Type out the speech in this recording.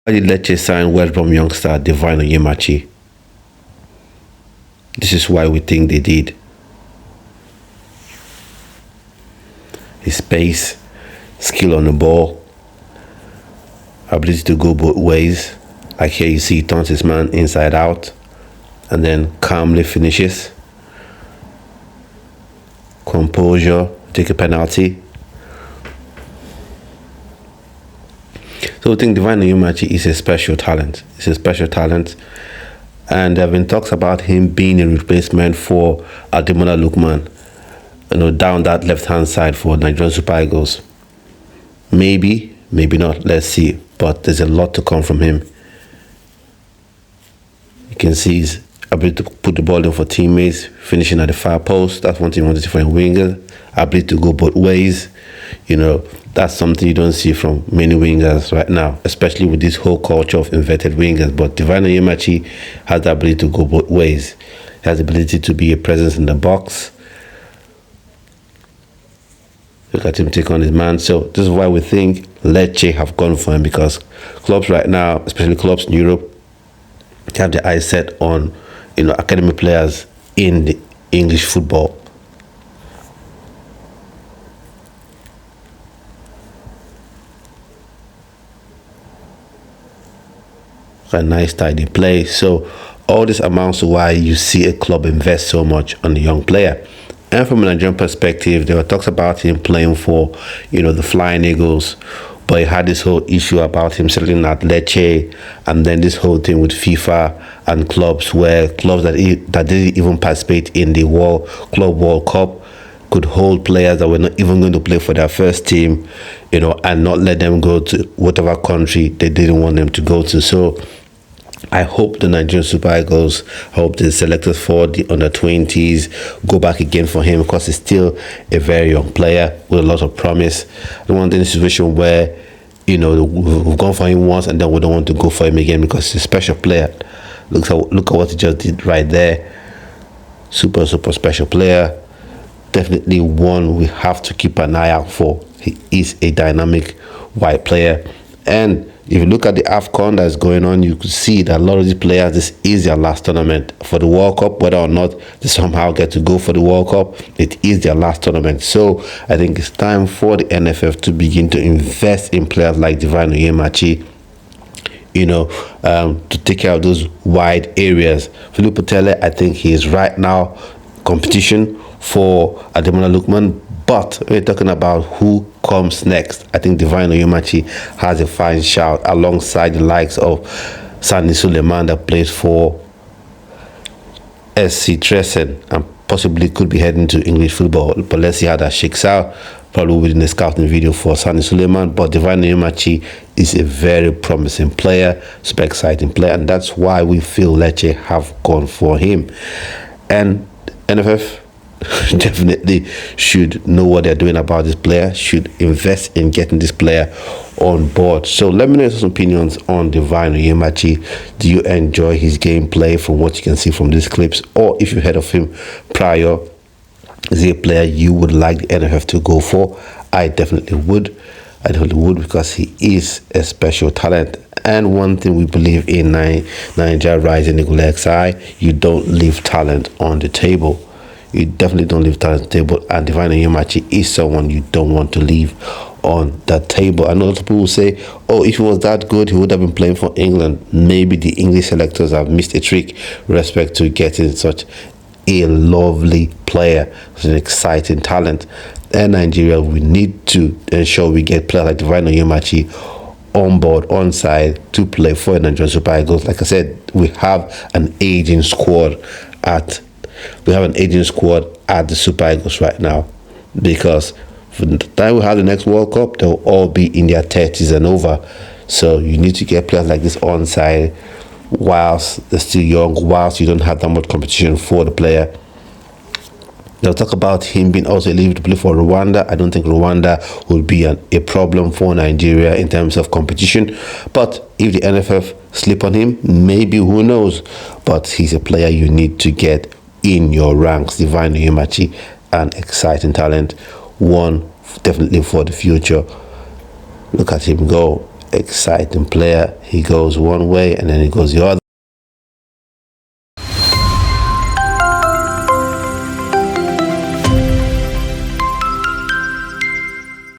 Why did Lecce sign West Brom youngster Divine Onyemachi? This is why we think they did. His pace, skill on the ball, ability to go both ways. Like here you see he turns his man inside out and then calmly finishes. Composure, take a penalty. So I think Divine Onyemachi is a special talent. It's a special talent. And there have been talks about him being a replacement for Ademola Lookman, down that left-hand side for Nigerian Super Eagles. Maybe, maybe not. Let's see. But there's a lot to come from him. You can see his ability to put the ball in for teammates, finishing at the far post. That's one thing you want to see from a winger. Ability to go both ways. That's something you don't see from many wingers right now, especially with this whole culture of inverted wingers. But Divine Onyemachi has the ability to go both ways. He has the ability to be a presence in the box. Look at him take on his man. So this is why we think Lecce have gone for him, because clubs right now, especially clubs in Europe, have their eyes set on academy players in the English football. A nice tidy play. So all this amounts to why you see a club invest so much on the young player. And from a Nigerian perspective, there were talks about him playing for the Flying Eagles, but he had this whole issue about him settling at Lecce, and then this whole thing with FIFA and clubs that didn't even participate in the Club World Cup could hold players that were not even going to play for their first team, and not let them go to whatever country they didn't want them to go to. So I hope the Nigerian Super Eagles, hope the selectors for the under-20s go back again for him, because he's still a very young player with a lot of promise. I don't want in a situation where, we've gone for him once and then we don't want to go for him again, because he's a special player. Look at what he just did right there. Super special player. Definitely one we have to keep an eye out for. He is a dynamic white player. And if you look at the AFCON that's going on, you could see that a lot of these players, this is their last tournament for the World Cup. Whether or not they somehow get to go for the World Cup, it is their last tournament. So I think it's time for the NFF to begin to invest in players like Divine Onyemachi, to take care of those wide areas. Philippe Tele, I think he is right now competition for Ademola Lookman. But we're talking about who comes next. I think Divine Onyemachi has a fine shout alongside the likes of Sani Suleiman that plays for SC Tressen and possibly could be heading to English football. But let's see how that shakes out. Probably within the scouting video for Sani Suleiman. But Divine Onyemachi is a very promising player, super exciting player, and that's why we feel Lecce have gone for him. And NFF definitely should know what they're doing about this player, should invest in getting this player on board. So let me know some opinions on Divine Onyemachi. Do you enjoy his gameplay from what you can see from these clips, or if you heard of him prior, is he a player you would like the NFF to go for? I definitely would. Because he is a special talent. And one thing we believe in Nigeria-eligible Lecce, you don't leave talent on the table. You definitely don't leave talent on the table, and Divine Onyemachi is someone you don't want to leave on that table. I know a lot of people will say, oh, if he was that good, he would have been playing for England. Maybe the English selectors have missed a trick with respect to getting such a lovely player, such an exciting talent. And Nigeria, we need to ensure we get players like Divine Onyemachi on board, on side, to play for Nigerian Super Eagles. Like I said, we have an aging squad at the Super Eagles right now, because for the time we have the next World Cup, they'll all be in their 30s and over. So you need to get players like this on side whilst they're still young, whilst you don't have that much competition for the player. They'll talk about him being also eligible to play for Rwanda. I don't think Rwanda will be a problem for Nigeria in terms of competition. But if the NFF slip on him, maybe, who knows? But he's a player you need to get in your ranks. Divine Onyemachi, an exciting talent, one definitely for the future. Look at him go. exciting player. He goes one way and then he goes the other.